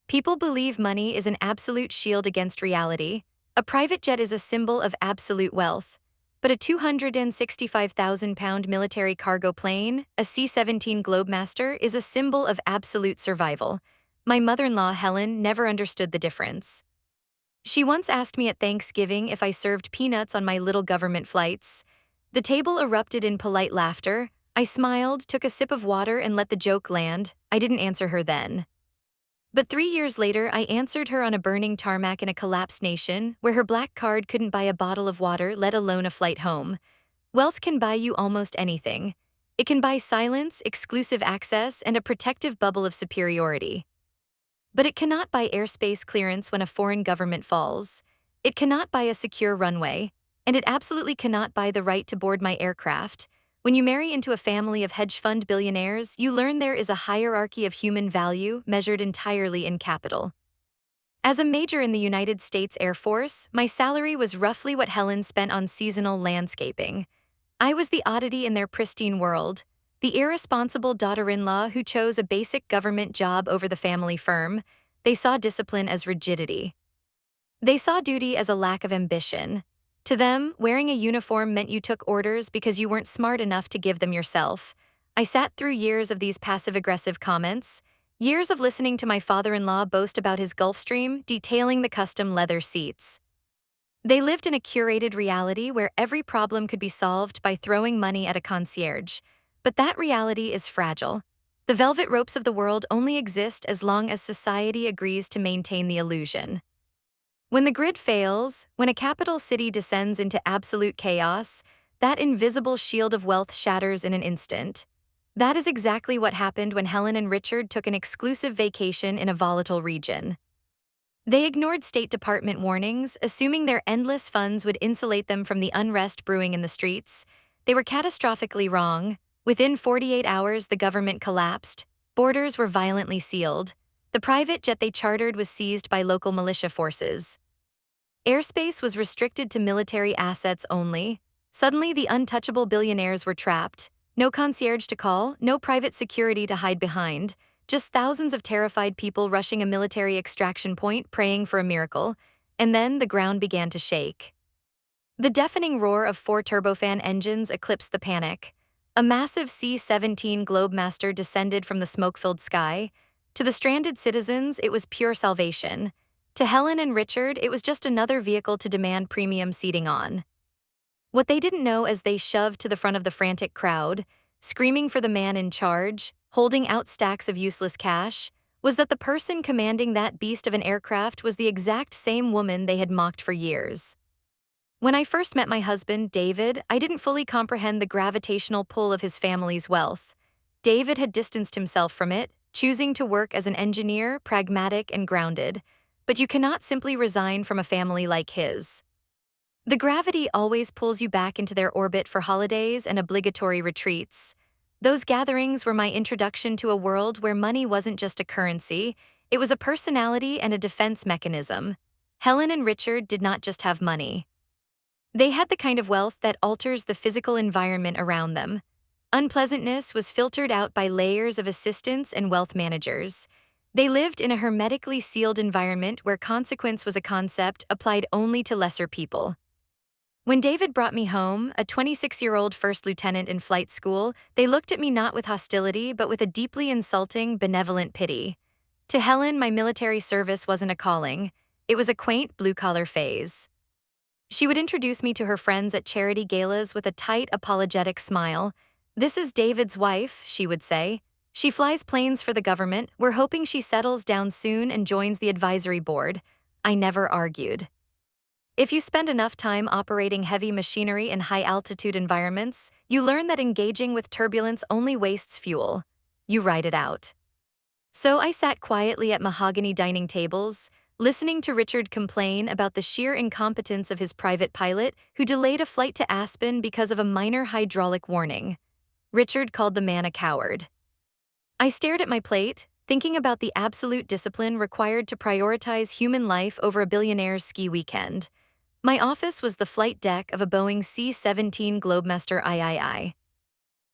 People believe money is an absolute shield against reality. A private jet is a symbol of absolute wealth. But a 265,000-pound military cargo plane, a C-17 Globemaster, is a symbol of absolute survival. My mother-in-law, Helen, never understood the difference. She once asked me at Thanksgiving if I served peanuts on my little government flights. The table erupted in polite laughter. I smiled, took a sip of water, and let the joke land. I didn't answer her then. But 3 years later, I answered her on a burning tarmac in a collapsed nation where her black card couldn't buy a bottle of water, let alone a flight home. Wealth can buy you almost anything. It can buy silence, exclusive access, and a protective bubble of superiority. But it cannot buy airspace clearance when a foreign government falls. It cannot buy a secure runway. And it absolutely cannot buy the right to board my aircraft. When you marry into a family of hedge fund billionaires, you learn there is a hierarchy of human value measured entirely in capital. As a major in the United States Air Force, my salary was roughly what Helen spent on seasonal landscaping. I was the oddity in their pristine world, the irresponsible daughter-in-law who chose a basic government job over the family firm. They saw discipline as rigidity. They saw duty as a lack of ambition. To them, wearing a uniform meant you took orders because you weren't smart enough to give them yourself. I sat through years of these passive-aggressive comments, years of listening to my father-in-law boast about his Gulfstream, detailing the custom leather seats. They lived in a curated reality where every problem could be solved by throwing money at a concierge. But that reality is fragile. The velvet ropes of the world only exist as long as society agrees to maintain the illusion. When the grid fails, when a capital city descends into absolute chaos, that invisible shield of wealth shatters in an instant. That is exactly what happened when Helen and Richard took an exclusive vacation in a volatile region. They ignored State Department warnings, assuming their endless funds would insulate them from the unrest brewing in the streets. They were catastrophically wrong. Within 48 hours, the government collapsed. Borders were violently sealed. The private jet they chartered was seized by local militia forces. Airspace was restricted to military assets only. Suddenly, the untouchable billionaires were trapped. No concierge to call, no private security to hide behind. Just thousands of terrified people rushing a military extraction point, praying for a miracle. And then the ground began to shake. The deafening roar of four turbofan engines eclipsed the panic. A massive C-17 Globemaster descended from the smoke-filled sky. To the stranded citizens, it was pure salvation. To Helen and Richard, it was just another vehicle to demand premium seating on. What they didn't know as they shoved to the front of the frantic crowd, screaming for the man in charge, holding out stacks of useless cash, was that the person commanding that beast of an aircraft was the exact same woman they had mocked for years. When I first met my husband, David, I didn't fully comprehend the gravitational pull of his family's wealth. David had distanced himself from it, choosing to work as an engineer, pragmatic and grounded. But you cannot simply resign from a family like his. The gravity always pulls you back into their orbit for holidays and obligatory retreats. Those gatherings were my introduction to a world where money wasn't just a currency, it was a personality and a defense mechanism. Helen and Richard did not just have money. They had the kind of wealth that alters the physical environment around them. Unpleasantness was filtered out by layers of assistants and wealth managers. They lived in a hermetically sealed environment where consequence was a concept applied only to lesser people. When David brought me home, a 26-year-old first lieutenant in flight school, they looked at me not with hostility but with a deeply insulting, benevolent pity. To Helen, my military service wasn't a calling. It was a quaint, blue-collar phase. She would introduce me to her friends at charity galas with a tight, apologetic smile. "This is David's wife," she would say. "She flies planes for the government. We're hoping she settles down soon and joins the advisory board." I never argued. If you spend enough time operating heavy machinery in high-altitude environments, you learn that engaging with turbulence only wastes fuel. You ride it out. So I sat quietly at mahogany dining tables, listening to Richard complain about the sheer incompetence of his private pilot who delayed a flight to Aspen because of a minor hydraulic warning. Richard called the man a coward. I stared at my plate, thinking about the absolute discipline required to prioritize human life over a billionaire's ski weekend. My office was the flight deck of a Boeing C-17 Globemaster III.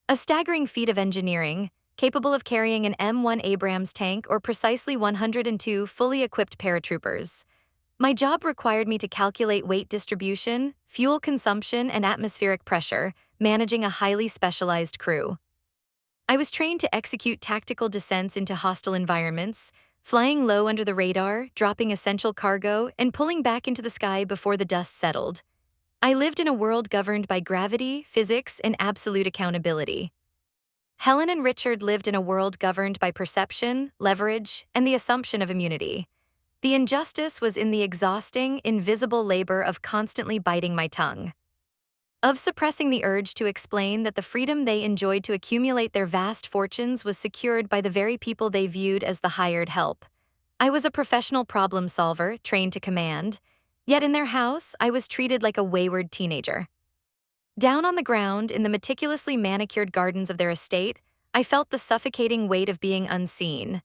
A staggering feat of engineering, capable of carrying an M1 Abrams tank or precisely 102 fully equipped paratroopers. My job required me to calculate weight distribution, fuel consumption, and atmospheric pressure, managing a highly specialized crew. I was trained to execute tactical descents into hostile environments, flying low under the radar, dropping essential cargo, and pulling back into the sky before the dust settled. I lived in a world governed by gravity, physics, and absolute accountability. Helen and Richard lived in a world governed by perception, leverage, and the assumption of immunity. The injustice was in the exhausting, invisible labor of constantly biting my tongue, of suppressing the urge to explain that the freedom they enjoyed to accumulate their vast fortunes was secured by the very people they viewed as the hired help. I was a professional problem solver, trained to command, yet in their house, I was treated like a wayward teenager. Down on the ground, in the meticulously manicured gardens of their estate, I felt the suffocating weight of being unseen.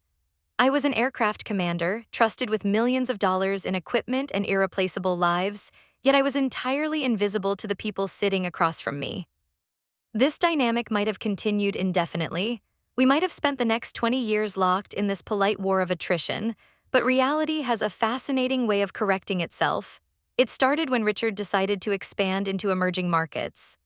I was an aircraft commander, trusted with millions of dollars in equipment and irreplaceable lives, yet I was entirely invisible to the people sitting across from me. This dynamic might have continued indefinitely. We might have spent the next 20 years locked in this polite war of attrition, but reality has a fascinating way of correcting itself. It started when Richard decided to expand into emerging markets.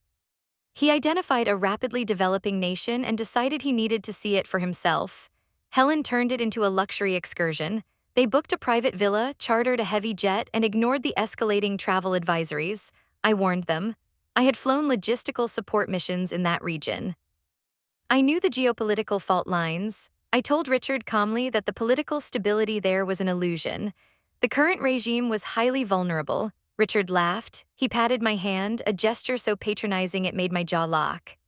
He identified a rapidly developing nation and decided he needed to see it for himself. Helen turned it into a luxury excursion. They booked a private villa, chartered a heavy jet, and ignored the escalating travel advisories. I warned them. I had flown logistical support missions in that region. I knew the geopolitical fault lines. I told Richard calmly that the political stability there was an illusion. The current regime was highly vulnerable. Richard laughed. He patted my hand, a gesture so patronizing it made my jaw lock.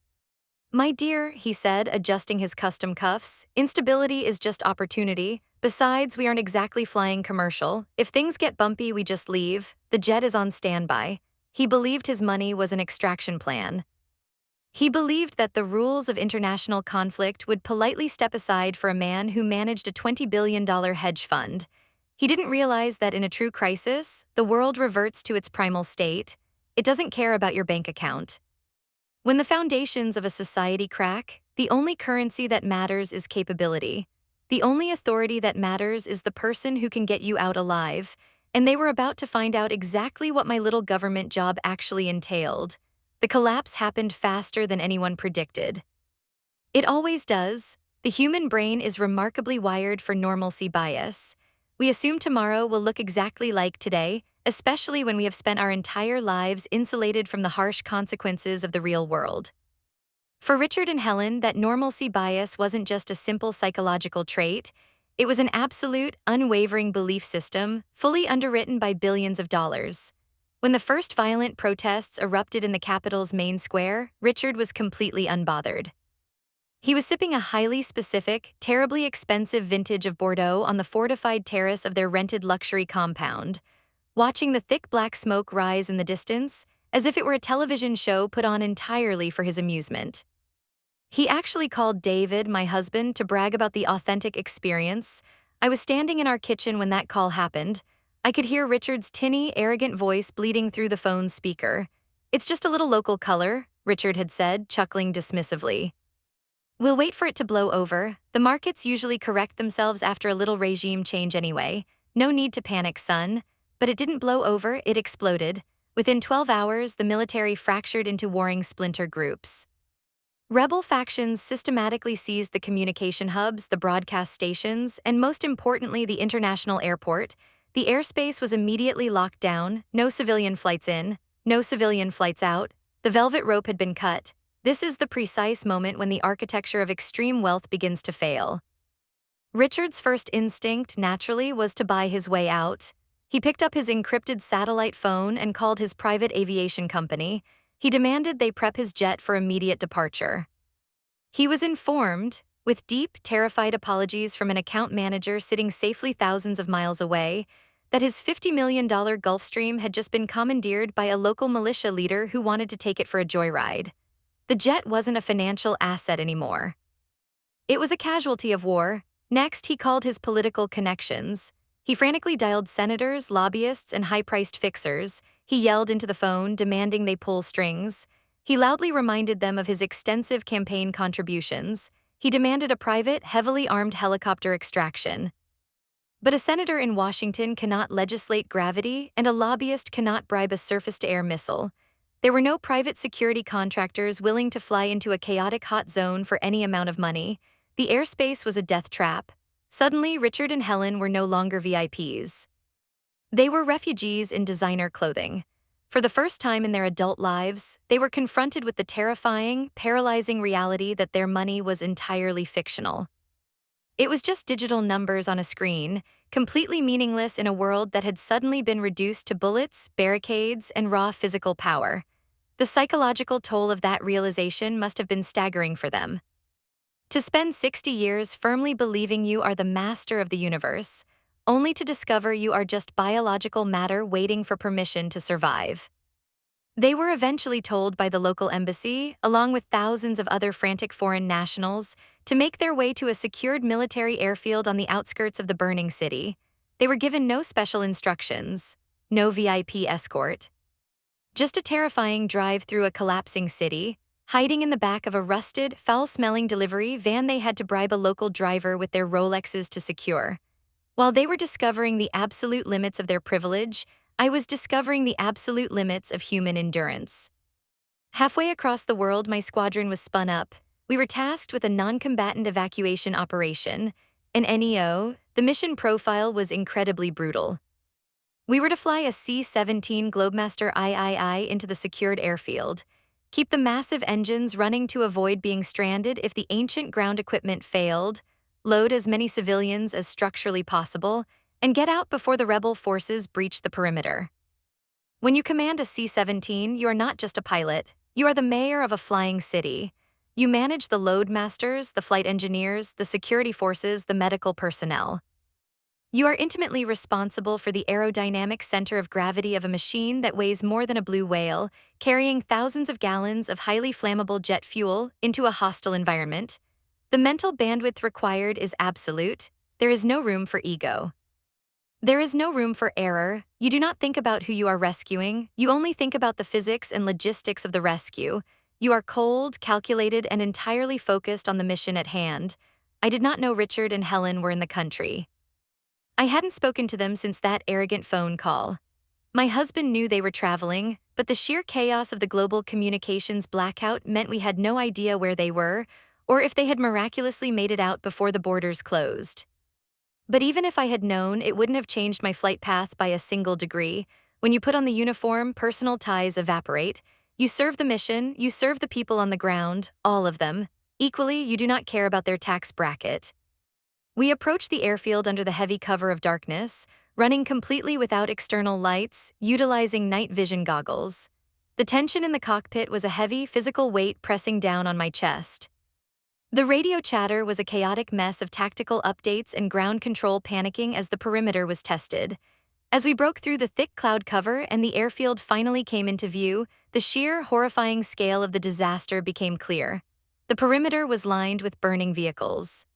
"My dear," he said, adjusting his custom cuffs, "instability is just opportunity. Besides, we aren't exactly flying commercial. If things get bumpy, we just leave. The jet is on standby." He believed his money was an extraction plan. He believed that the rules of international conflict would politely step aside for a man who managed a $20 billion hedge fund. He didn't realize that in a true crisis, the world reverts to its primal state. It doesn't care about your bank account. When the foundations of a society crack, the only currency that matters is capability. The only authority that matters is the person who can get you out alive, and they were about to find out exactly what my little government job actually entailed. The collapse happened faster than anyone predicted. It always does. The human brain is remarkably wired for normalcy bias. We assume tomorrow will look exactly like today, especially when we have spent our entire lives insulated from the harsh consequences of the real world. For Richard and Helen, that normalcy bias wasn't just a simple psychological trait, it was an absolute, unwavering belief system, fully underwritten by billions of dollars. When the first violent protests erupted in the capital's main square, Richard was completely unbothered. He was sipping a highly specific, terribly expensive vintage of Bordeaux on the fortified terrace of their rented luxury compound, watching the thick black smoke rise in the distance, as if it were a television show put on entirely for his amusement. He actually called David, my husband, to brag about the authentic experience. I was standing in our kitchen when that call happened. I could hear Richard's tinny, arrogant voice bleeding through the phone's speaker. "It's just a little local color," Richard had said, chuckling dismissively. "We'll wait for it to blow over. The markets usually correct themselves after a little regime change anyway. No need to panic, son." But it didn't blow over, it exploded. Within 12 hours, the military fractured into warring splinter groups. Rebel factions systematically seized the communication hubs, the broadcast stations, and most importantly, the international airport. The airspace was immediately locked down, no civilian flights in, no civilian flights out. The velvet rope had been cut. This is the precise moment when the architecture of extreme wealth begins to fail. Richard's first instinct, naturally, was to buy his way out. He picked up his encrypted satellite phone and called his private aviation company. He demanded they prep his jet for immediate departure. He was informed, with deep, terrified apologies from an account manager sitting safely thousands of miles away, that his $50 million Gulfstream had just been commandeered by a local militia leader who wanted to take it for a joyride. The jet wasn't a financial asset anymore. It was a casualty of war. Next, he called his political connections. He frantically dialed senators, lobbyists, and high-priced fixers. He yelled into the phone, demanding they pull strings. He loudly reminded them of his extensive campaign contributions. He demanded a private, heavily armed helicopter extraction. But a senator in Washington cannot legislate gravity, and a lobbyist cannot bribe a surface-to-air missile. There were no private security contractors willing to fly into a chaotic hot zone for any amount of money. The airspace was a death trap. Suddenly, Richard and Helen were no longer VIPs. They were refugees in designer clothing. For the first time in their adult lives, they were confronted with the terrifying, paralyzing reality that their money was entirely fictional. It was just digital numbers on a screen, completely meaningless in a world that had suddenly been reduced to bullets, barricades, and raw physical power. The psychological toll of that realization must have been staggering for them. To spend 60 years firmly believing you are the master of the universe, only to discover you are just biological matter waiting for permission to survive. They were eventually told by the local embassy, along with thousands of other frantic foreign nationals, to make their way to a secured military airfield on the outskirts of the burning city. They were given no special instructions, no VIP escort. Just a terrifying drive through a collapsing city, hiding in the back of a rusted, foul-smelling delivery van they had to bribe a local driver with their Rolexes to secure. While they were discovering the absolute limits of their privilege, I was discovering the absolute limits of human endurance. Halfway across the world, my squadron was spun up. We were tasked with a non-combatant evacuation operation, an NEO. The mission profile was incredibly brutal. We were to fly a C-17 Globemaster III into the secured airfield, keep the massive engines running to avoid being stranded if the ancient ground equipment failed, load as many civilians as structurally possible, and get out before the rebel forces breached the perimeter. When you command a C-17, you are not just a pilot, you are the mayor of a flying city. You manage the load masters, the flight engineers, the security forces, the medical personnel. You are intimately responsible for the aerodynamic center of gravity of a machine that weighs more than a blue whale, carrying thousands of gallons of highly flammable jet fuel into a hostile environment. The mental bandwidth required is absolute. There is no room for ego. There is no room for error. You do not think about who you are rescuing. You only think about the physics and logistics of the rescue. You are cold, calculated, and entirely focused on the mission at hand. I did not know Richard and Helen were in the country. I hadn't spoken to them since that arrogant phone call. My husband knew they were traveling, but the sheer chaos of the global communications blackout meant we had no idea where they were, or if they had miraculously made it out before the borders closed. But even if I had known, it wouldn't have changed my flight path by a single degree. When you put on the uniform, personal ties evaporate. You serve the mission, you serve the people on the ground, all of them. Equally, you do not care about their tax bracket. We approached the airfield under the heavy cover of darkness, running completely without external lights, utilizing night vision goggles. The tension in the cockpit was a heavy, physical weight pressing down on my chest. The radio chatter was a chaotic mess of tactical updates and ground control panicking as the perimeter was tested. As we broke through the thick cloud cover and the airfield finally came into view, the sheer, horrifying scale of the disaster became clear. The perimeter was lined with burning vehicles.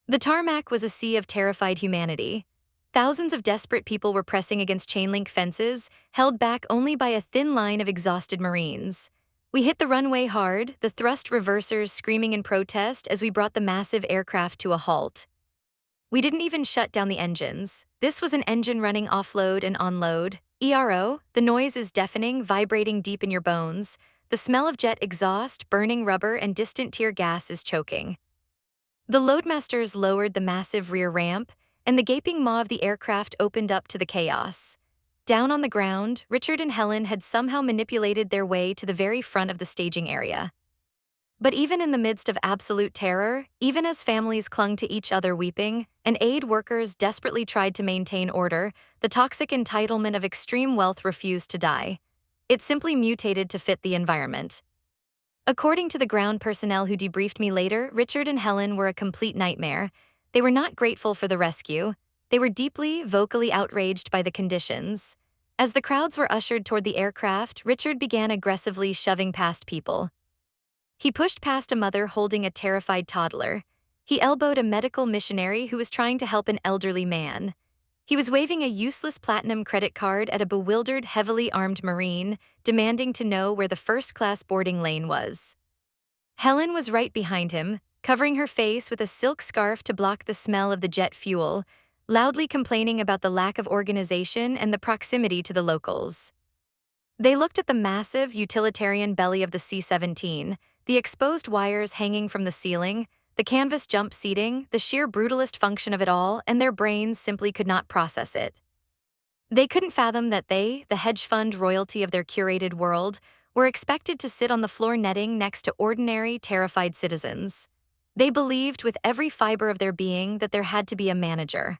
The tarmac was a sea of terrified humanity. Thousands of desperate people were pressing against chain-link fences, held back only by a thin line of exhausted Marines. We hit the runway hard, the thrust reversers screaming in protest as we brought the massive aircraft to a halt. We didn't even shut down the engines. This was an engine running offload and onload. ERO, the noise is deafening, vibrating deep in your bones. The smell of jet exhaust, burning rubber, and distant tear gas is choking. The loadmasters lowered the massive rear ramp, and the gaping maw of the aircraft opened up to the chaos. Down on the ground, Richard and Helen had somehow manipulated their way to the very front of the staging area. But even in the midst of absolute terror, even as families clung to each other weeping, and aid workers desperately tried to maintain order, the toxic entitlement of extreme wealth refused to die. It simply mutated to fit the environment. According to the ground personnel who debriefed me later, Richard and Helen were a complete nightmare. They were not grateful for the rescue. They were deeply, vocally outraged by the conditions. As the crowds were ushered toward the aircraft, Richard began aggressively shoving past people. He pushed past a mother holding a terrified toddler. He elbowed a medical missionary who was trying to help an elderly man. He was waving a useless platinum credit card at a bewildered, heavily armed Marine, demanding to know where the first-class boarding lane was. Helen was right behind him, covering her face with a silk scarf to block the smell of the jet fuel, loudly complaining about the lack of organization and the proximity to the locals. They looked at the massive, utilitarian belly of the C-17, the exposed wires hanging from the ceiling, the canvas jump seating, the sheer brutalist function of it all, and their brains simply could not process it. They couldn't fathom that they, the hedge fund royalty of their curated world, were expected to sit on the floor netting next to ordinary, terrified citizens. They believed with every fiber of their being that there had to be a manager.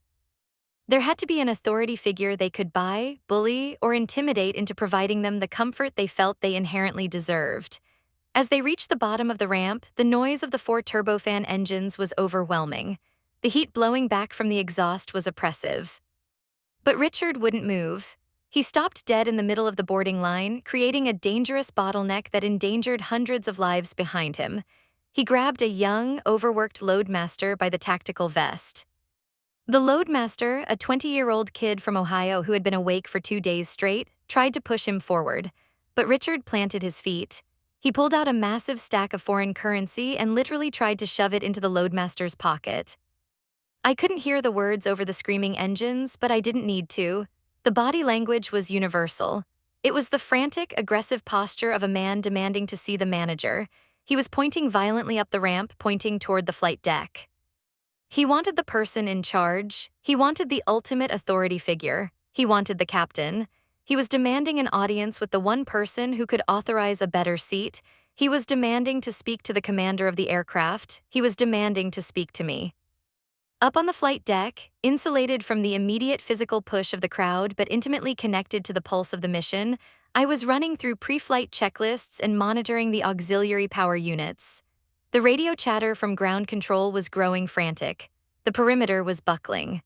There had to be an authority figure they could buy, bully, or intimidate into providing them the comfort they felt they inherently deserved. As they reached the bottom of the ramp, the noise of the 4 turbofan engines was overwhelming. The heat blowing back from the exhaust was oppressive. But Richard wouldn't move. He stopped dead in the middle of the boarding line, creating a dangerous bottleneck that endangered hundreds of lives behind him. He grabbed a young, overworked loadmaster by the tactical vest. The loadmaster, a 20-year-old kid from Ohio who had been awake for 2 days straight, tried to push him forward. But Richard planted his feet. He pulled out a massive stack of foreign currency and literally tried to shove it into the loadmaster's pocket. I couldn't hear the words over the screaming engines, but I didn't need to. The body language was universal. It was the frantic, aggressive posture of a man demanding to see the manager. He was pointing violently up the ramp, pointing toward the flight deck. He wanted the person in charge. He wanted the ultimate authority figure. He wanted the captain. He was demanding an audience with the one person who could authorize a better seat. He was demanding to speak to the commander of the aircraft. He was demanding to speak to me. Up on the flight deck, insulated from the immediate physical push of the crowd but intimately connected to the pulse of the mission, I was running through pre-flight checklists and monitoring the auxiliary power units. The radio chatter from ground control was growing frantic. The perimeter was buckling.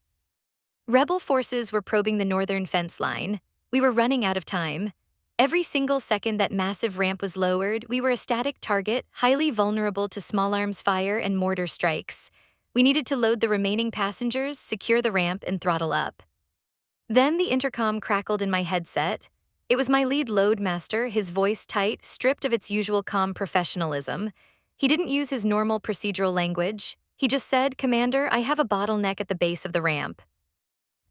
Rebel forces were probing the northern fence line. We were running out of time. Every single second that massive ramp was lowered, we were a static target, highly vulnerable to small arms fire and mortar strikes. We needed to load the remaining passengers, secure the ramp, and throttle up. Then the intercom crackled in my headset. It was my lead loadmaster, his voice tight, stripped of its usual calm professionalism. He didn't use his normal procedural language. He just said, "Commander, I have a bottleneck at the base of the ramp."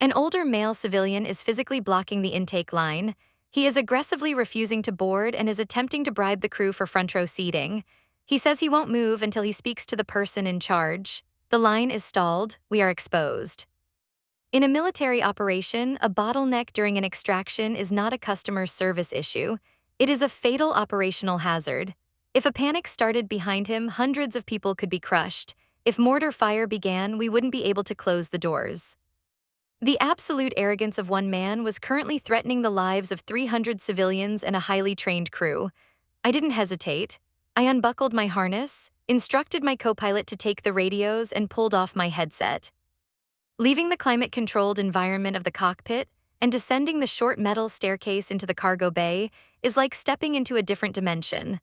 An older male civilian is physically blocking the intake line. He is aggressively refusing to board and is attempting to bribe the crew for front row seating. He says he won't move until he speaks to the person in charge. The line is stalled. We are exposed. In a military operation, a bottleneck during an extraction is not a customer service issue. It is a fatal operational hazard. If a panic started behind him, hundreds of people could be crushed. If mortar fire began, we wouldn't be able to close the doors. The absolute arrogance of one man was currently threatening the lives of 300 civilians and a highly trained crew. I didn't hesitate. I unbuckled my harness, instructed my co-pilot to take the radios, and pulled off my headset. Leaving the climate-controlled environment of the cockpit and descending the short metal staircase into the cargo bay is like stepping into a different dimension.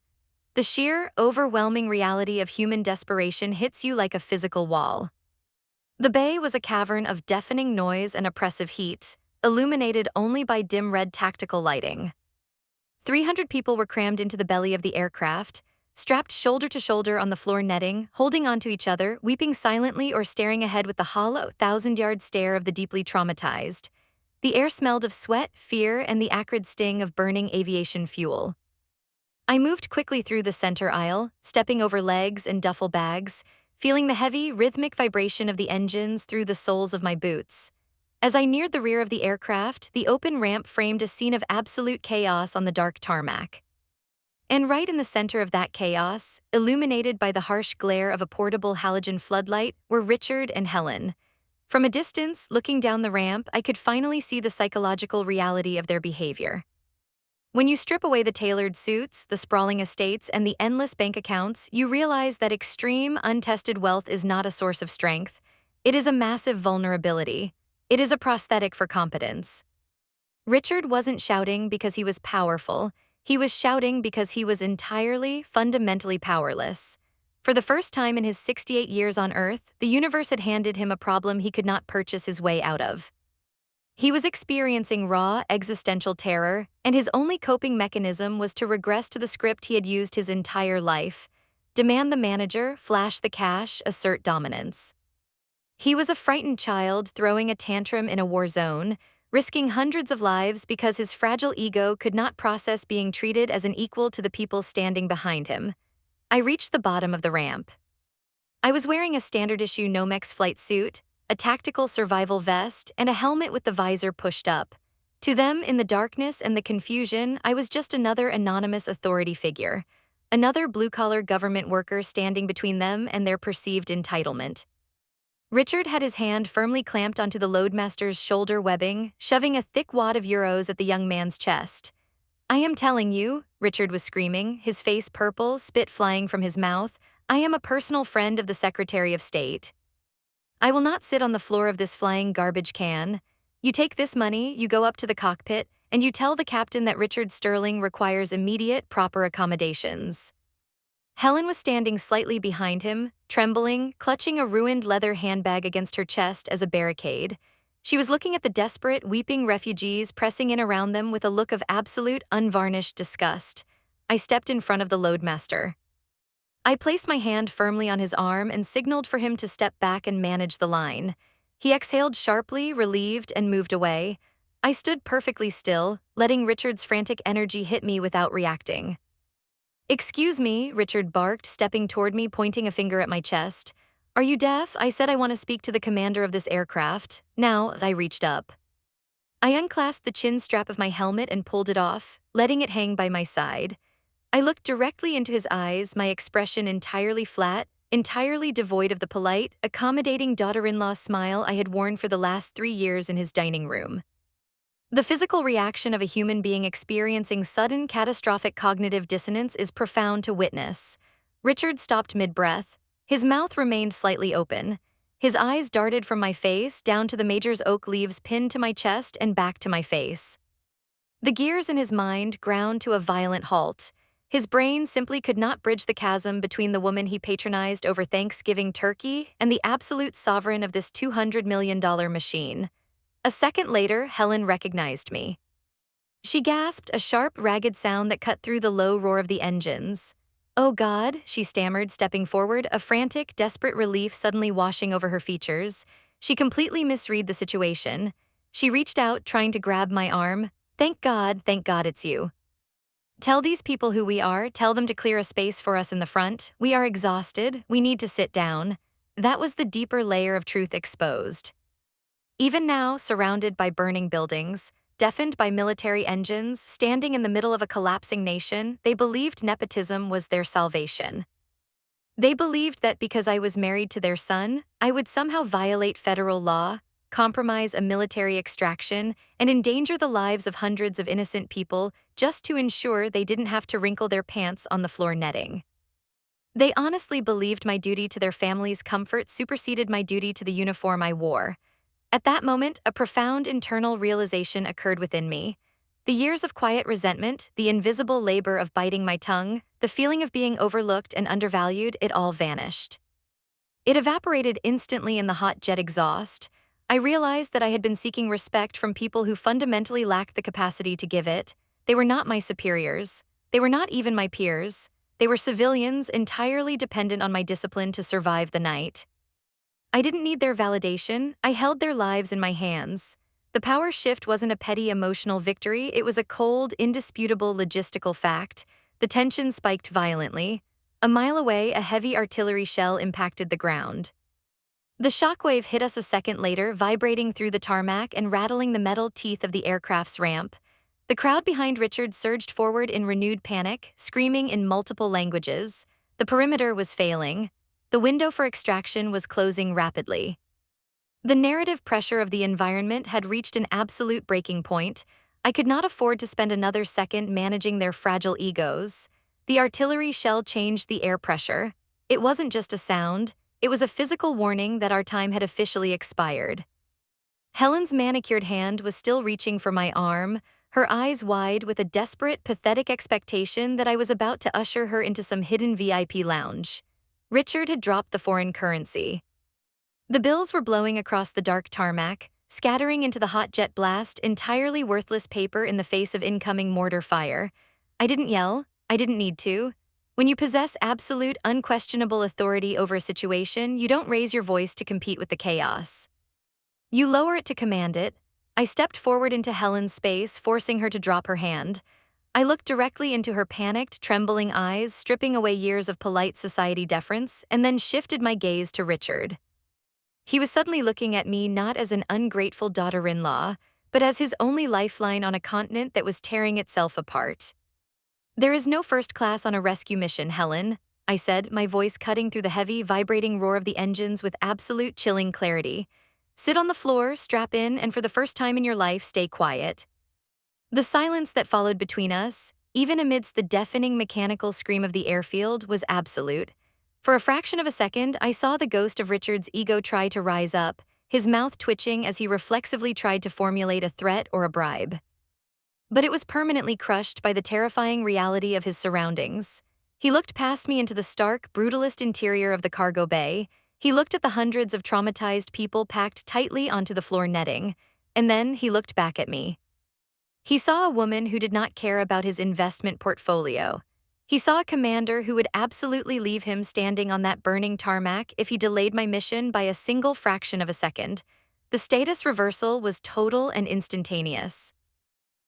The sheer, overwhelming reality of human desperation hits you like a physical wall. The bay was a cavern of deafening noise and oppressive heat, illuminated only by dim red tactical lighting. 300 people were crammed into the belly of the aircraft, strapped shoulder to shoulder on the floor netting, holding onto each other, weeping silently or staring ahead with the hollow, thousand-yard stare of the deeply traumatized. The air smelled of sweat, fear, and the acrid sting of burning aviation fuel. I moved quickly through the center aisle, stepping over legs and duffel bags, feeling the heavy, rhythmic vibration of the engines through the soles of my boots. As I neared the rear of the aircraft, the open ramp framed a scene of absolute chaos on the dark tarmac. And right in the center of that chaos, illuminated by the harsh glare of a portable halogen floodlight, were Richard and Helen. From a distance, looking down the ramp, I could finally see the psychological reality of their behavior. When you strip away the tailored suits, the sprawling estates, and the endless bank accounts, you realize that extreme, untested wealth is not a source of strength. It is a massive vulnerability. It is a prosthetic for competence. Richard wasn't shouting because he was powerful. He was shouting because he was entirely, fundamentally powerless. For the first time in his 68 years on Earth, the universe had handed him a problem he could not purchase his way out of. He was experiencing raw, existential terror, and his only coping mechanism was to regress to the script he had used his entire life. Demand the manager, flash the cash, assert dominance. He was a frightened child throwing a tantrum in a war zone, risking hundreds of lives because his fragile ego could not process being treated as an equal to the people standing behind him. I reached the bottom of the ramp. I was wearing a standard-issue Nomex flight suit, a tactical survival vest, and a helmet with the visor pushed up. To them, in the darkness and the confusion, I was just another anonymous authority figure, another blue-collar government worker standing between them and their perceived entitlement. Richard had his hand firmly clamped onto the loadmaster's shoulder webbing, shoving a thick wad of euros at the young man's chest. "I am telling you," Richard was screaming, his face purple, spit flying from his mouth, "I am a personal friend of the Secretary of State. I will not sit on the floor of this flying garbage can. You take this money, you go up to the cockpit, and you tell the captain that Richard Sterling requires immediate, proper accommodations." Helen was standing slightly behind him, trembling, clutching a ruined leather handbag against her chest as a barricade. She was looking at the desperate, weeping refugees pressing in around them with a look of absolute, unvarnished disgust. I stepped in front of the loadmaster. I placed my hand firmly on his arm and signaled for him to step back and manage the line. He exhaled sharply, relieved, and moved away. I stood perfectly still, letting Richard's frantic energy hit me without reacting. "Excuse me," Richard barked, stepping toward me, pointing a finger at my chest. "Are you deaf? I said I want to speak to the commander of this aircraft." Now, as I reached up, I unclasped the chin strap of my helmet and pulled it off, letting it hang by my side. I looked directly into his eyes, my expression entirely flat, entirely devoid of the polite, accommodating daughter-in-law smile I had worn for the last 3 years in his dining room. The physical reaction of a human being experiencing sudden catastrophic cognitive dissonance is profound to witness. Richard stopped mid-breath. His mouth remained slightly open. His eyes darted from my face down to the Major's oak leaves pinned to my chest and back to my face. The gears in his mind ground to a violent halt. His brain simply could not bridge the chasm between the woman he patronized over Thanksgiving turkey and the absolute sovereign of this $200 million machine. A second later, Helen recognized me. She gasped, a sharp, ragged sound that cut through the low roar of the engines. "Oh God," she stammered, stepping forward, a frantic, desperate relief suddenly washing over her features. She completely misread the situation. She reached out, trying to grab my arm. Thank God it's you. Tell these people who we are, tell them to clear a space for us in the front. We are exhausted, we need to sit down." That was the deeper layer of truth exposed. Even now, surrounded by burning buildings, deafened by military engines, standing in the middle of a collapsing nation, they believed nepotism was their salvation. They believed that because I was married to their son, I would somehow violate federal law, compromise a military extraction, and endanger the lives of hundreds of innocent people just to ensure they didn't have to wrinkle their pants on the floor netting. They honestly believed my duty to their family's comfort superseded my duty to the uniform I wore. At that moment, a profound internal realization occurred within me. The years of quiet resentment, the invisible labor of biting my tongue, the feeling of being overlooked and undervalued, it all vanished. It evaporated instantly in the hot jet exhaust. I realized that I had been seeking respect from people who fundamentally lacked the capacity to give it. They were not my superiors. They were not even my peers. They were civilians entirely dependent on my discipline to survive the night. I didn't need their validation, I held their lives in my hands. The power shift wasn't a petty emotional victory, it was a cold, indisputable logistical fact. The tension spiked violently. A mile away, a heavy artillery shell impacted the ground. The shockwave hit us a second later, vibrating through the tarmac and rattling the metal teeth of the aircraft's ramp. The crowd behind Richard surged forward in renewed panic, screaming in multiple languages. The perimeter was failing. The window for extraction was closing rapidly. The narrative pressure of the environment had reached an absolute breaking point. I could not afford to spend another second managing their fragile egos. The artillery shell changed the air pressure. It wasn't just a sound, it was a physical warning that our time had officially expired. Helen's manicured hand was still reaching for my arm, her eyes wide with a desperate, pathetic expectation that I was about to usher her into some hidden VIP lounge. Richard had dropped the foreign currency. The bills were blowing across the dark tarmac, scattering into the hot jet blast, entirely worthless paper in the face of incoming mortar fire. I didn't yell, I didn't need to. When you possess absolute, unquestionable authority over a situation, you don't raise your voice to compete with the chaos. You lower it to command it. I stepped forward into Helen's space, forcing her to drop her hand. I looked directly into her panicked, trembling eyes, stripping away years of polite society deference, and then shifted my gaze to Richard. He was suddenly looking at me not as an ungrateful daughter-in-law, but as his only lifeline on a continent that was tearing itself apart. "There is no first class on a rescue mission, Helen," I said, my voice cutting through the heavy, vibrating roar of the engines with absolute chilling clarity. "Sit on the floor, strap in, and for the first time in your life, stay quiet." The silence that followed between us, even amidst the deafening mechanical scream of the airfield, was absolute. For a fraction of a second, I saw the ghost of Richard's ego try to rise up, his mouth twitching as he reflexively tried to formulate a threat or a bribe. But it was permanently crushed by the terrifying reality of his surroundings. He looked past me into the stark, brutalist interior of the cargo bay. He looked at the hundreds of traumatized people packed tightly onto the floor netting, and then he looked back at me. He saw a woman who did not care about his investment portfolio. He saw a commander who would absolutely leave him standing on that burning tarmac if he delayed my mission by a single fraction of a second. The status reversal was total and instantaneous.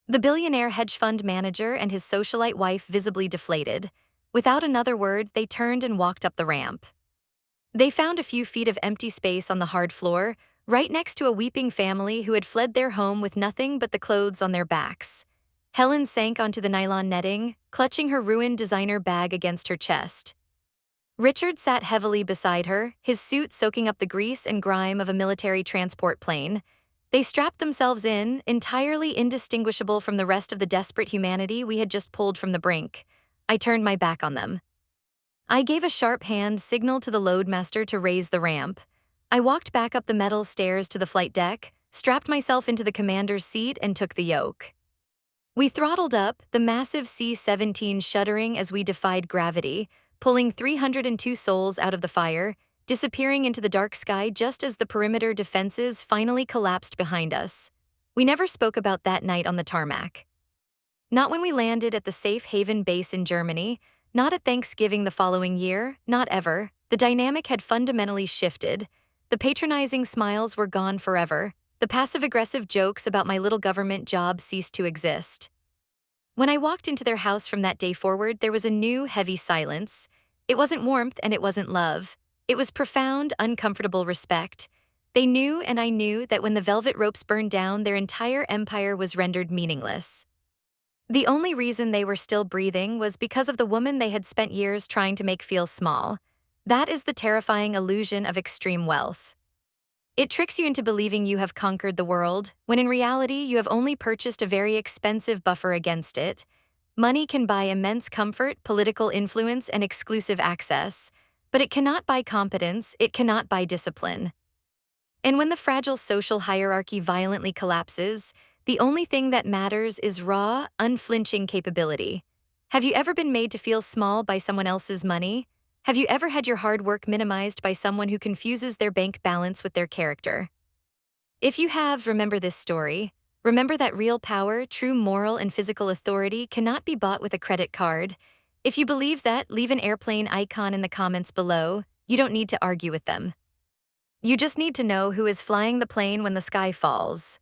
The billionaire hedge fund manager and his socialite wife visibly deflated. Without another word, they turned and walked up the ramp. They found a few feet of empty space on the hard floor, right next to a weeping family who had fled their home with nothing but the clothes on their backs. Helen sank onto the nylon netting, clutching her ruined designer bag against her chest. Richard sat heavily beside her, his suit soaking up the grease and grime of a military transport plane. They strapped themselves in, entirely indistinguishable from the rest of the desperate humanity we had just pulled from the brink. I turned my back on them. I gave a sharp hand signal to the loadmaster to raise the ramp. I walked back up the metal stairs to the flight deck, strapped myself into the commander's seat, and took the yoke. We throttled up, the massive C-17 shuddering as we defied gravity, pulling 302 souls out of the fire, disappearing into the dark sky just as the perimeter defenses finally collapsed behind us. We never spoke about that night on the tarmac. Not when we landed at the safe haven base in Germany, not at Thanksgiving the following year, not ever. The dynamic had fundamentally shifted. The patronizing smiles were gone forever. The passive-aggressive jokes about my little government job ceased to exist. When I walked into their house from that day forward, there was a new, heavy silence. It wasn't warmth and it wasn't love. It was profound, uncomfortable respect. They knew and I knew that when the velvet ropes burned down, their entire empire was rendered meaningless. The only reason they were still breathing was because of the woman they had spent years trying to make feel small. That is the terrifying illusion of extreme wealth. It tricks you into believing you have conquered the world, when in reality you have only purchased a very expensive buffer against it. Money can buy immense comfort, political influence, and exclusive access, but it cannot buy competence, it cannot buy discipline. And when the fragile social hierarchy violently collapses, the only thing that matters is raw, unflinching capability. Have you ever been made to feel small by someone else's money? Have you ever had your hard work minimized by someone who confuses their bank balance with their character? If you have, remember this story. Remember that real power, true moral and physical authority cannot be bought with a credit card. If you believe that, leave an airplane icon in the comments below. You don't need to argue with them. You just need to know who is flying the plane when the sky falls.